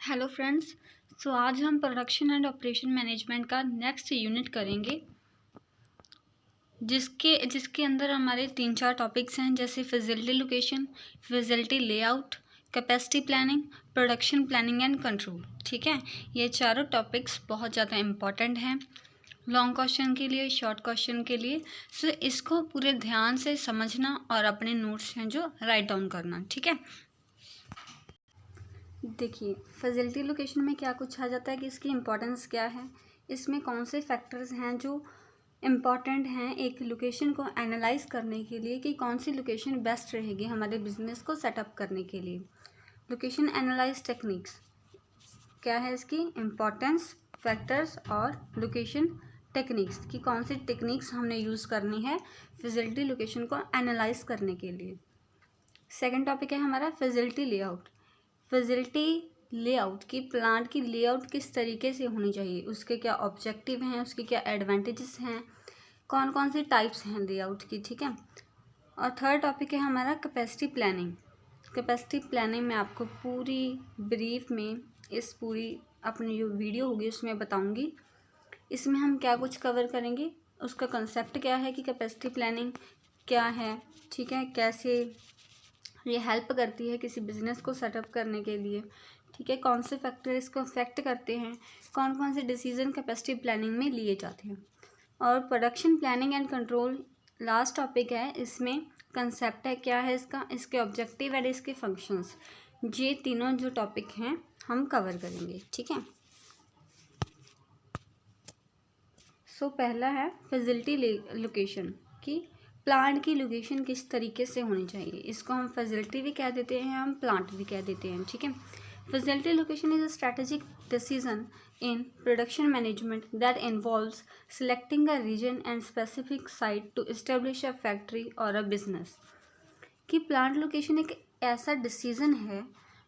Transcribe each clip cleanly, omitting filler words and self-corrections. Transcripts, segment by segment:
Hello friends. आज हम production and operation management का नेक्स्ट यूनिट करेंगे, जिसके अंदर हमारे 3-4 टॉपिक्स हैं, जैसे facility location, facility layout, capacity planning, production planning and control. ठीक है, ये चारों टॉपिक्स बहुत ज़्यादा इम्पॉर्टेंट हैं लॉन्ग क्वेश्चन के लिए, शॉर्ट क्वेश्चन के लिए। सो इसको पूरे ध्यान से समझना और अपने नोट्स हैं जो राइट डाउन करना। ठीक है, देखिए फैसिलिटी लोकेशन में क्या कुछ आ जाता है कि इसकी इम्पोर्टेंस क्या है, इसमें कौन से फैक्टर्स हैं जो इम्पॉर्टेंट हैं एक लोकेशन को एनालाइज करने के लिए कि कौन सी लोकेशन बेस्ट रहेगी हमारे बिजनेस को सेटअप करने के लिए। लोकेशन एनालाइज टेक्निक्स क्या है, इसकी इम्पोर्टेंस, फैक्टर्स और लोकेशन टेक्निक्स की कौन सी टेक्निक्स हमने यूज़ करनी है फैसिलिटी लोकेशन को एनालाइज करने के लिए। सेकेंड टॉपिक है हमारा फैसिलिटी लेआउट। फैसिलिटी लेआउट की प्लांट की लेआउट किस तरीके से होनी चाहिए, उसके क्या ऑब्जेक्टिव हैं, उसके क्या एडवांटेजेस हैं, कौन कौन सी टाइप्स हैं लेआउट की। ठीक है, और थर्ड टॉपिक है हमारा कैपेसिटी प्लानिंग। कैपेसिटी प्लानिंग में आपको पूरी ब्रीफ में इस पूरी अपनी जो वीडियो होगी उसमें बताऊंगी। इसमें हम क्या कुछ कवर करेंगे, उसका कंसेप्ट क्या है कि कैपेसिटी प्लानिंग क्या है। ठीक है, कैसे ये हेल्प करती है किसी बिजनेस को सेटअप करने के लिए। ठीक है, कौन से फैक्टर इसको अफेक्ट करते हैं, कौन कौन से डिसीजन कैपेसिटी प्लानिंग में लिए जाते हैं। और production planning and control last topic है, इसमें कंसेप्ट है क्या है इसका, इसके ऑब्जेक्टिव एंड इसके फंक्शंस। ये तीनों जो टॉपिक हैं हम कवर करेंगे। ठीक है, पहला है फैसिलिटी लोकेशन की प्लांट की लोकेशन किस तरीके से होनी चाहिए। इसको हम फैसिलिटी भी कह देते हैं, हम प्लांट भी कह देते हैं। ठीक है, facility location is a strategic decision in production management that involves selecting a region and specific site to establish a factory or a business. कि प्लांट लोकेशन एक ऐसा डिसीजन है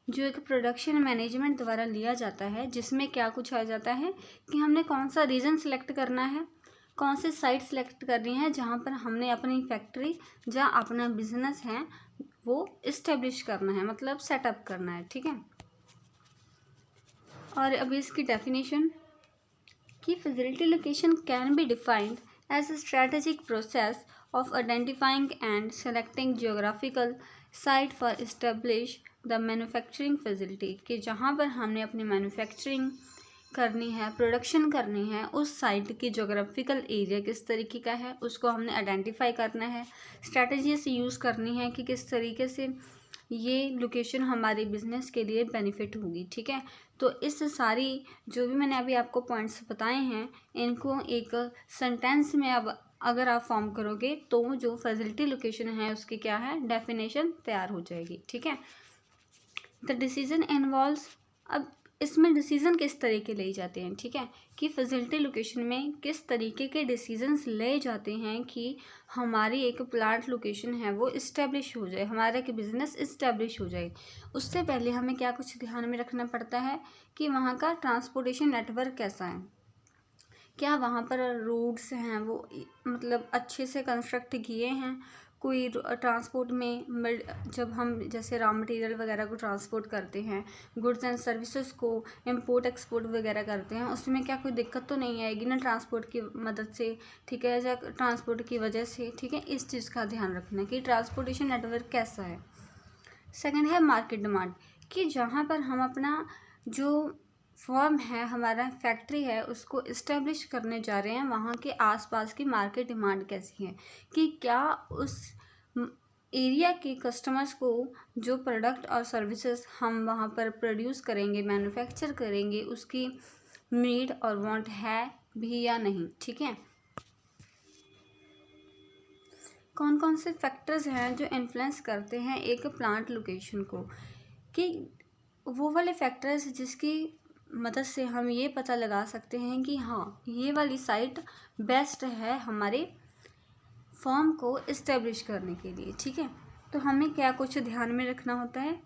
जो एक प्रोडक्शन मैनेजमेंट द्वारा लिया जाता है, जिसमें क्या कुछ आ जाता है कि हमने कौन सा रीजन सेलेक्ट करना है, कौन सी साइट सेलेक्ट करनी है जहाँ पर हमने अपनी फैक्ट्री जहाँ अपना बिजनेस है वो इस्टेब्लिश करना है, मतलब सेटअप करना है। ठीक है, और अभी इसकी डेफिनेशन कि facility location can be defined as a strategic process of identifying and selecting geographical site for establish the manufacturing facility कि जहाँ पर हमने अपनी मैन्युफैक्चरिंग करनी है, प्रोडक्शन करनी है, उस साइट की जोग्राफिकल एरिया किस तरीके का है उसको हमने आइडेंटिफाई करना है, स्ट्रैटेजी से यूज़ करनी है कि किस तरीके से ये लोकेशन हमारे बिजनेस के लिए बेनिफिट होगी। ठीक है, तो इस सारी जो भी मैंने अभी आपको पॉइंट्स बताए हैं इनको एक सेंटेंस में अब अगर आप फॉर्म करोगे तो जो फैसिलिटी लोकेशन है उसकी क्या है डेफिनेशन तैयार हो जाएगी। ठीक है, द डिसीजन इन्वॉल्व्स, अब इसमें डिसीजन किस तरह के ले जाते हैं। ठीक है, कि फैसिलिटी लोकेशन में किस तरीके के डिसीजंस ले जाते हैं कि हमारी एक प्लांट लोकेशन है वो इस्टेब्लिश हो जाए, हमारा एक बिजनेस इस्टेब्लिश हो जाए। उससे पहले हमें क्या कुछ ध्यान में रखना पड़ता है कि वहाँ का ट्रांसपोर्टेशन नेटवर्क कैसा है, क्या वहाँ पर रोड्स हैं वो मतलब अच्छे से कंस्ट्रक्ट किए हैं, कोई ट्रांसपोर्ट में जब हम जैसे रॉ मटेरियल वगैरह को ट्रांसपोर्ट करते हैं, गुड्स एंड सर्विसेज को इंपोर्ट एक्सपोर्ट वगैरह करते हैं, उसमें क्या कोई दिक्कत तो नहीं आएगी ना ट्रांसपोर्ट की मदद से। ठीक है, या ट्रांसपोर्ट की वजह से। ठीक है, इस चीज़ का ध्यान रखना कि ट्रांसपोर्टेशन नेटवर्क कैसा है। सेकेंड है मार्केट डिमांड, कि जहाँ पर हम अपना जो फॉर्म है, हमारा फैक्ट्री है, उसको इस्टेब्लिश करने जा रहे हैं, वहाँ के आसपास की मार्केट डिमांड कैसी है, कि क्या उस एरिया के कस्टमर्स को जो प्रोडक्ट और सर्विसेज हम वहाँ पर प्रोड्यूस करेंगे, मैन्युफैक्चर करेंगे, उसकी नीड और वांट है भी या नहीं। ठीक है, कौन कौन से फैक्टर्स हैं जो इन्फ्लुएंस करते हैं एक प्लांट लोकेशन को, कि वो वाले फैक्टर्स जिसकी मदद से हम ये पता लगा सकते हैं कि हाँ ये वाली साइट बेस्ट है हमारे फॉर्म को इस्टेब्लिश करने के लिए। ठीक है, तो हमें क्या कुछ ध्यान में रखना होता है।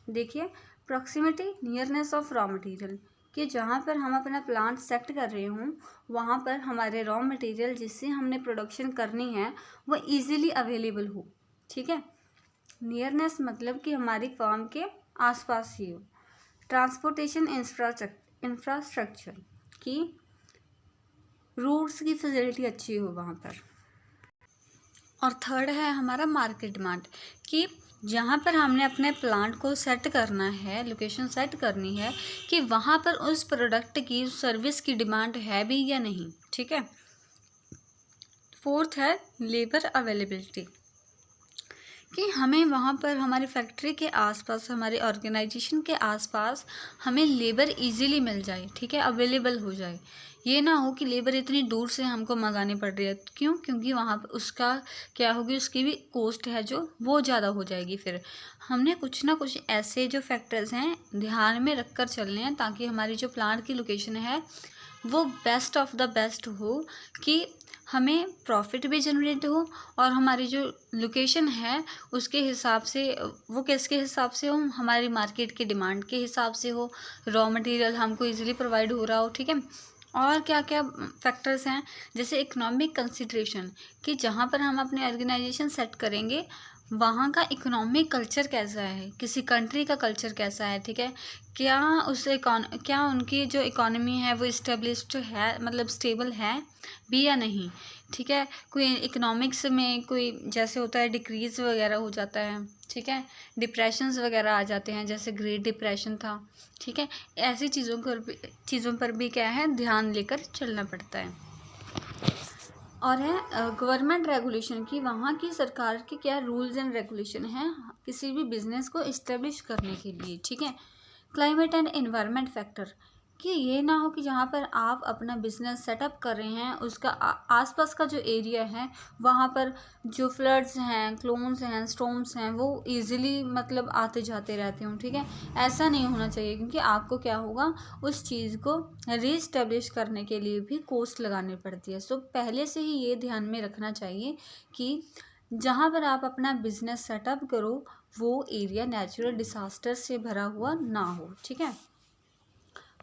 देखिए, proximity, nearness of raw material, कि जहाँ पर हम अपना प्लांट सेट कर रहे हों वहाँ पर हमारे रॉ मटेरियल जिससे हमने प्रोडक्शन करनी है वो इजीली अवेलेबल हो। ठीक है, नियरनेस मतलब कि हमारी फॉर्म के आसपास ही हो। ट्रांसपोर्टेशन इंफ्रास्ट्रक्चर की रूट्स की फैसिलिटी अच्छी हो वहाँ पर। और थर्ड है हमारा मार्केट डिमांड, कि जहाँ पर हमने अपने प्लांट को सेट करना है, लोकेशन सेट करनी है, कि वहाँ पर उस प्रोडक्ट की, उस सर्विस की डिमांड है भी या नहीं। ठीक है। फोर्थ है लेबर अवेलेबिलिटी, कि हमें वहाँ पर हमारी फैक्ट्री के आसपास, हमारे ऑर्गेनाइजेशन के आसपास हमें लेबर इजीली मिल जाए। ठीक है, अवेलेबल हो जाए। ये ना हो कि लेबर इतनी दूर से हमको मंगानी पड़ रही है। क्यों? क्योंकि वहाँ पर उसका क्या होगी, उसकी भी कॉस्ट है जो वो ज़्यादा हो जाएगी। फिर हमने कुछ ना कुछ ऐसे जो फैक्टर्स हैं ध्यान में रख कर चलने हैं, ताकि हमारी जो प्लांट की लोकेशन है वो बेस्ट ऑफ द बेस्ट हो, कि हमें प्रॉफिट भी जनरेट हो और हमारी जो लोकेशन है उसके हिसाब से, वो किसके हिसाब से हो, हमारी मार्केट की डिमांड के हिसाब से हो, रॉ मटेरियल हमको इजीली प्रोवाइड हो रहा हो। ठीक है। और क्या क्या फैक्टर्स हैं, जैसे इकोनॉमिक कंसिडरेशन, कि जहाँ पर हम अपने ऑर्गेनाइजेशन सेट करेंगे वहाँ का इकोनॉमिक कल्चर कैसा है, किसी कंट्री का कल्चर कैसा है। ठीक है। क्या क्या उनकी जो इकोनॉमी है वो इस्टेब्लिश्ड है, मतलब स्टेबल है भी या नहीं। ठीक है। कोई इकोनॉमिक्स में कोई जैसे होता है डिक्रीज वगैरह हो जाता है। ठीक है। डिप्रेशंस वगैरह आ जाते हैं, जैसे ग्रेट डिप्रेशन था। ठीक है। ऐसी चीज़ों पर भी क्या है, ध्यान लेकर चलना पड़ता है। और है गवर्नमेंट रेगुलेशन, की वहाँ की सरकार के क्या रूल्स एंड रेगुलेशन हैं किसी भी बिजनेस को इस्टेब्लिश करने के लिए। ठीक है। क्लाइमेट एंड एनवायरनमेंट फैक्टर, कि ये ना हो कि जहाँ पर आप अपना बिजनेस सेटअप कर रहे हैं उसका आसपास का जो एरिया है वहाँ पर जो फ्लड्स हैं, क्लोन्स हैं, स्टॉर्म्स हैं, वो इजीली मतलब आते जाते रहते हों। ठीक है। ऐसा नहीं होना चाहिए, क्योंकि आपको क्या होगा, उस चीज़ को रीस्टेब्लिश करने के लिए भी कॉस्ट लगानी पड़ती है। सो पहले से ही ये ध्यान में रखना चाहिए कि जहाँ पर आप अपना बिजनेस सेटअप करो वो एरिया नेचुरल डिसास्टर से भरा हुआ ना हो। ठीक है।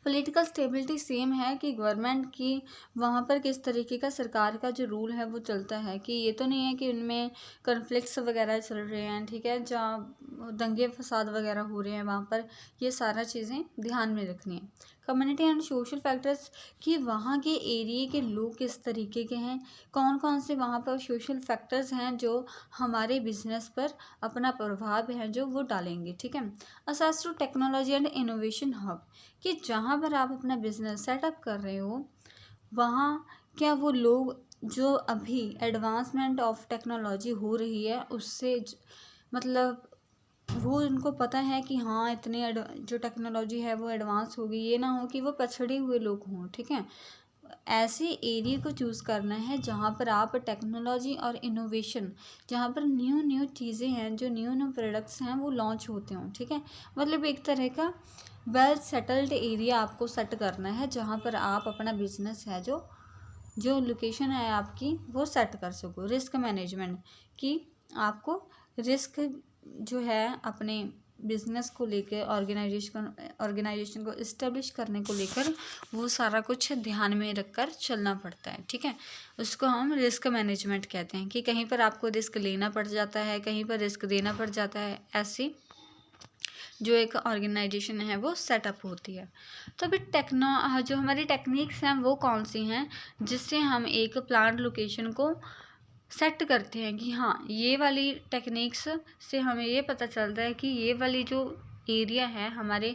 पॉलिटिकल स्टेबिलिटी सेम है, कि गवर्नमेंट की वहाँ पर किस तरीके का सरकार का जो रूल है वो चलता है, कि ये तो नहीं है कि उनमें कन्फ्लिक्ट्स वगैरह चल रहे हैं। ठीक है। जहाँ दंगे फसाद वगैरह हो रहे हैं वहाँ पर, ये सारा चीज़ें ध्यान में रखनी है। कम्युनिटी एंड सोशल फैक्टर्स, कि वहाँ के एरिए के लोग किस तरीके के हैं, कौन कौन से वहाँ पर सोशल फैक्टर्स हैं जो हमारे बिजनेस पर अपना प्रभाव है जो वो डालेंगे। ठीक है। Access to technology and innovation hub, कि जहाँ पर आप अपना बिजनेस सेटअप कर रहे हो वहाँ क्या वो लोग जो अभी एडवांसमेंट ऑफ टेक्नोलॉजी हो रही है उससे मतलब वो उनको पता है कि हाँ इतने जो टेक्नोलॉजी है वो एडवांस होगी, ये ना हो कि वो पछड़े हुए लोग हों। ठीक है। ऐसे एरिया को चूज़ करना है जहाँ पर आप टेक्नोलॉजी और इनोवेशन, जहाँ पर न्यू न्यू चीज़ें हैं, जो न्यू न्यू प्रोडक्ट्स हैं वो लॉन्च होते हों। ठीक है। मतलब एक तरह का वेल सेटल्ड एरिया आपको सेट करना है जहाँ पर आप अपना बिजनेस है जो लोकेशन है आपकी वो सेट कर सको। रिस्क मैनेजमेंट, कि आपको रिस्क जो है अपने बिजनेस को लेकर ऑर्गेनाइजेशन को इस्टेब्लिश करने को लेकर वो सारा कुछ ध्यान में रखकर चलना पड़ता है। ठीक है। उसको हम रिस्क मैनेजमेंट कहते हैं, कि कहीं पर आपको रिस्क लेना पड़ जाता है, कहीं पर रिस्क देना पड़ जाता है, ऐसी जो एक ऑर्गेनाइजेशन है वो सेटअप होती है। तो अभी जो हमारी टेक्निक्स हैं वो कौन सी हैं जिससे हम एक प्लांट लोकेशन को सेट करते हैं, कि हाँ ये वाली टेक्निक्स से हमें ये पता चलता है कि ये वाली जो एरिया है हमारे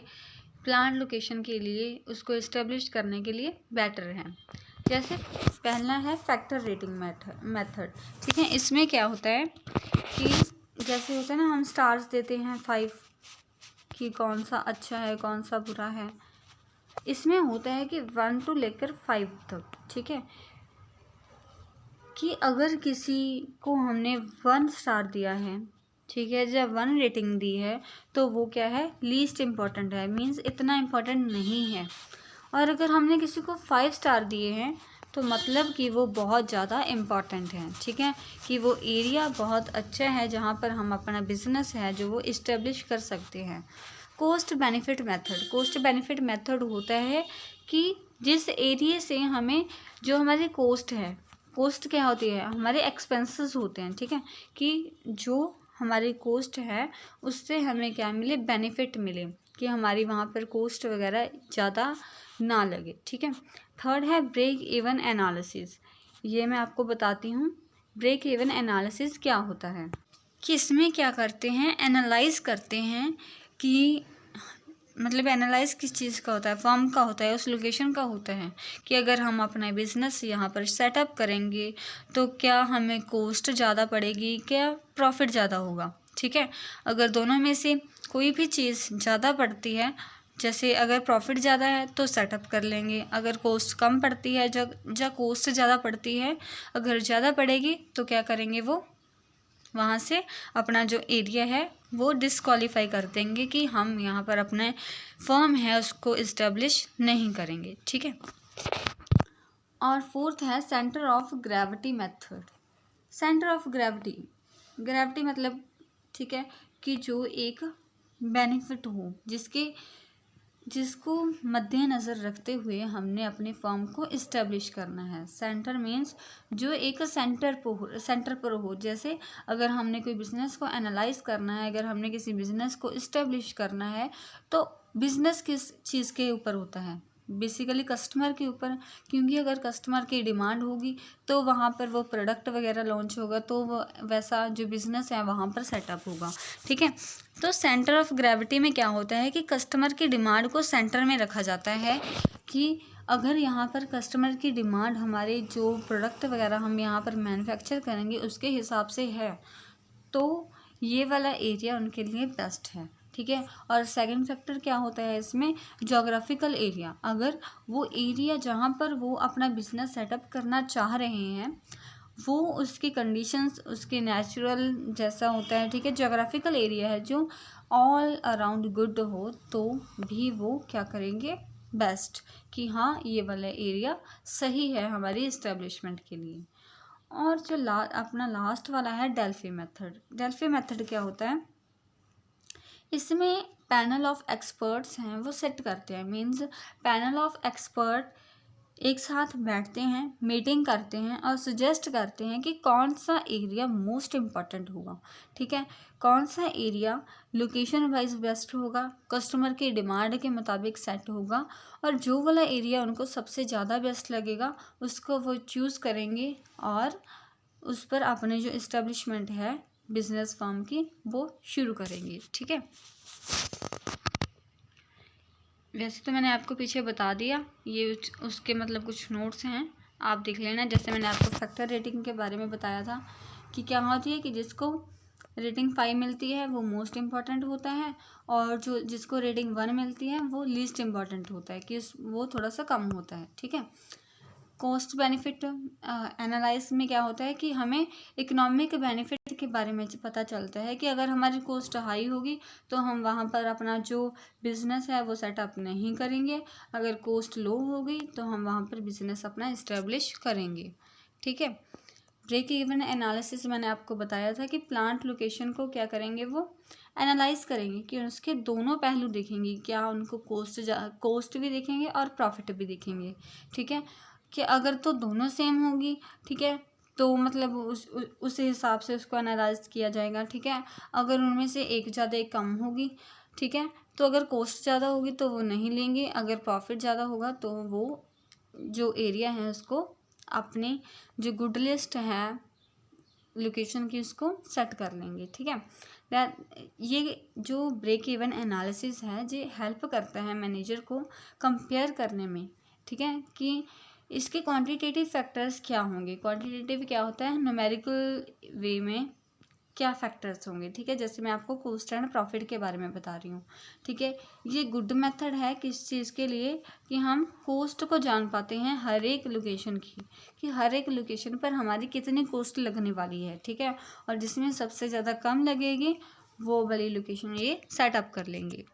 प्लांट लोकेशन के लिए उसको इस्टेब्लिश करने के लिए बेटर है। जैसे पहला है फैक्टर रेटिंग मेथड। ठीक है। इसमें क्या होता है कि जैसे होता है ना, हम स्टार्स देते हैं 5 कि कौन सा अच्छा है कौन सा बुरा है। इसमें होता है कि 1 to लेकर 5 तक। ठीक है। कि अगर किसी को हमने 1 स्टार दिया है, ठीक है, जब 1 रेटिंग दी है तो वो क्या है, लीस्ट इम्पॉर्टेंट है, मीन्स इतना इम्पॉर्टेंट नहीं है। और अगर हमने किसी को 5 स्टार दिए हैं तो मतलब कि वो बहुत ज़्यादा इम्पॉर्टेंट है। ठीक है। कि वो एरिया बहुत अच्छा है जहाँ पर हम अपना बिजनेस है जो वो इस्टेब्लिश कर सकते हैं। कॉस्ट बेनिफिट मेथड होता है कि जिस एरिया से हमें जो हमारी कॉस्ट है, कॉस्ट क्या होती है, हमारे एक्सपेंसेस होते हैं। ठीक है। कि जो हमारी कॉस्ट है उससे हमें क्या मिले, बेनिफिट मिले। कि हमारी वहाँ पर कॉस्ट वगैरह ज़्यादा ना लगे, ठीक है। थर्ड है ब्रेक इवन एनालिसिस। ये मैं आपको बताती हूँ ब्रेक इवन एनालिसिस क्या होता है। कि इसमें क्या करते हैं, एनालाइज करते हैं कि मतलब एनालाइज किस चीज़ का होता है, फर्म का होता है, उस लोकेशन का होता है कि अगर हम अपना बिजनेस यहाँ पर सेटअप करेंगे तो क्या हमें कॉस्ट ज़्यादा पड़ेगी, क्या प्रॉफिट ज़्यादा होगा, ठीक है। अगर दोनों में से कोई भी चीज़ ज़्यादा पड़ती है, जैसे अगर प्रॉफिट ज़्यादा है तो सेटअप कर लेंगे, अगर कॉस्ट कम पड़ती है, जब कॉस्ट ज़्यादा पड़ती है, अगर ज़्यादा पड़ेगी तो क्या करेंगे, वो वहाँ से अपना जो एरिया है वो डिस्क्वालीफाई कर देंगे कि हम यहाँ पर अपने फर्म है उसको इस्टेब्लिश नहीं करेंगे, ठीक है। और फोर्थ है centre of gravity method. Centre of gravity मतलब, ठीक है, कि जो एक बेनिफिट हो, जिसको मद्देनज़र रखते हुए हमने अपने फर्म को इस्टेब्लिश करना है। सेंटर मीन्स जो एक सेंटर पर हो। जैसे अगर हमने कोई बिज़नेस को एनालाइज करना है, अगर हमने किसी बिज़नेस को इस्टेब्लिश करना है, तो बिज़नेस किस चीज़ के ऊपर होता है, बेसिकली कस्टमर के ऊपर, क्योंकि अगर कस्टमर की डिमांड होगी तो वहाँ पर वो प्रोडक्ट वगैरह लॉन्च होगा, तो वो वैसा जो बिज़नेस है वहाँ पर सेटअप होगा, ठीक है। तो सेंटर ऑफ ग्रेविटी में क्या होता है कि कस्टमर की डिमांड को सेंटर में रखा जाता है कि अगर यहाँ पर कस्टमर की डिमांड हमारे जो प्रोडक्ट वगैरह हम यहाँ पर मैन्युफैक्चर करेंगे उसके हिसाब से है, तो ये वाला एरिया उनके लिए बेस्ट है, ठीक है। और सेकंड फैक्टर क्या होता है इसमें, जोग्राफिकल एरिया। अगर वो एरिया जहाँ पर वो अपना बिजनेस सेटअप करना चाह रहे हैं वो उसकी कंडीशंस उसके नेचुरल जैसा होता है, ठीक है, जोग्राफिकल एरिया है जो ऑल अराउंड गुड हो, तो भी वो क्या करेंगे, बेस्ट, कि हाँ ये वाला एरिया सही है हमारी इस्टेब्लिशमेंट के लिए। और जो अपना लास्ट वाला है डेल्फी मेथड। डेल्फी मेथड क्या होता है, इसमें पैनल ऑफ एक्सपर्ट्स हैं वो सेट करते हैं, मीन्स पैनल ऑफ एक्सपर्ट एक साथ बैठते हैं, मीटिंग करते हैं और सजेस्ट करते हैं कि कौन सा एरिया मोस्ट इम्पॉर्टेंट होगा, ठीक है, कौन सा एरिया लोकेशन वाइज बेस्ट होगा, कस्टमर की डिमांड के मुताबिक सेट होगा, और जो वाला एरिया उनको सबसे ज़्यादा बेस्ट लगेगा उसको वो चूज़ करेंगे और उस पर अपने जो इस्टेब्लिशमेंट है बिजनेस फर्म की वो शुरू करेंगे, ठीक है। वैसे तो मैंने आपको पीछे बता दिया, ये उसके मतलब कुछ नोट्स हैं, आप देख लेना। जैसे मैंने आपको फैक्टर रेटिंग के बारे में बताया था कि क्या होती है कि जिसको रेटिंग 5 मिलती है वो मोस्ट इम्पॉर्टेंट होता है, और जो जिसको रेटिंग 1 मिलती है वो लीस्ट इम्पॉर्टेंट होता है, कि वो थोड़ा सा कम होता है, ठीक है। कॉस्ट बेनिफिट एनालाइज में क्या होता है कि हमें इकोनॉमिक बेनिफिट के बारे में पता चलता है कि अगर हमारी कॉस्ट हाई होगी तो हम वहाँ पर अपना जो बिज़नेस है वो सेटअप नहीं करेंगे, अगर कॉस्ट लो होगी तो हम वहाँ पर बिज़नेस अपना इस्टेब्लिश करेंगे, ठीक है। ब्रेक इवन एनालिसिस मैंने आपको बताया था कि प्लांट लोकेशन को क्या करेंगे, वो एनालाइज करेंगे कि उसके दोनों पहलू देखेंगे, क्या उनको कॉस्ट भी देखेंगे और प्रॉफिट भी देखेंगे, ठीक है, कि अगर तो दोनों सेम होगी, ठीक है, तो मतलब उस हिसाब से उसको एनालाइज किया जाएगा, ठीक है। अगर उनमें से एक ज़्यादा एक कम होगी, ठीक है, तो अगर कॉस्ट ज़्यादा होगी तो वो नहीं लेंगे, अगर प्रॉफिट ज़्यादा होगा तो वो जो एरिया है उसको अपने जो गुड लिस्ट है लोकेशन की उसको सेट कर लेंगे, ठीक है। ये जो ब्रेक इवन एनालिसिस है ये हेल्प करता है मैनेजर को कंपेयर करने में, ठीक है, कि इसके क्वांटिटेटिव फैक्टर्स क्या होंगे। क्वांटिटेटिव क्या होता है, न्यूमेरिकल वे में क्या फैक्टर्स होंगे, ठीक है। जैसे मैं आपको कॉस्ट एंड प्रॉफिट के बारे में बता रही हूँ, ठीक है। ये गुड मेथड है किस चीज़ के लिए, कि हम कॉस्ट को जान पाते हैं हर एक लोकेशन की, कि हर एक लोकेशन पर हमारी कितनी कॉस्ट लगने वाली है, ठीक है, और जिसमें सबसे ज़्यादा कम लगेगी वो वाली लोकेशन ये सेटअप कर लेंगे।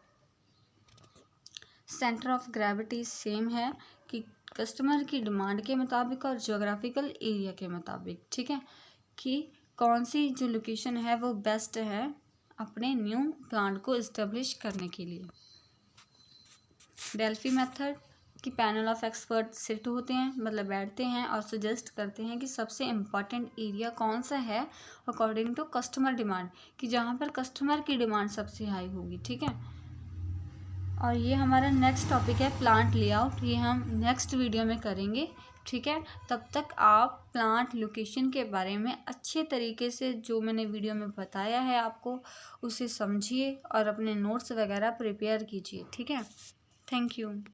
सेंटर ऑफ ग्रेविटी सेम है कि कस्टमर की डिमांड के मुताबिक और जोग्राफिकल एरिया के मुताबिक, ठीक है, कि कौन सी जो लोकेशन है वो बेस्ट है अपने न्यू प्लांट को इस्टेब्लिश करने के लिए। डेल्फी मेथड कि पैनल ऑफ एक्सपर्ट सिट होते हैं, मतलब बैठते हैं और सजेस्ट करते हैं कि सबसे इम्पॉर्टेंट एरिया कौन सा है अकॉर्डिंग टू कस्टमर डिमांड, कि जहाँ पर कस्टमर की डिमांड सबसे हाई होगी, ठीक है। और ये हमारा नेक्स्ट टॉपिक है प्लांट लेआउट, ये हम नेक्स्ट वीडियो में करेंगे। ठीक है, तब तक आप प्लांट लोकेशन के बारे में अच्छे तरीके से जो मैंने वीडियो में बताया है आपको उसे समझिए और अपने नोट्स वगैरह प्रिपेयर कीजिए। ठीक है, थैंक यू।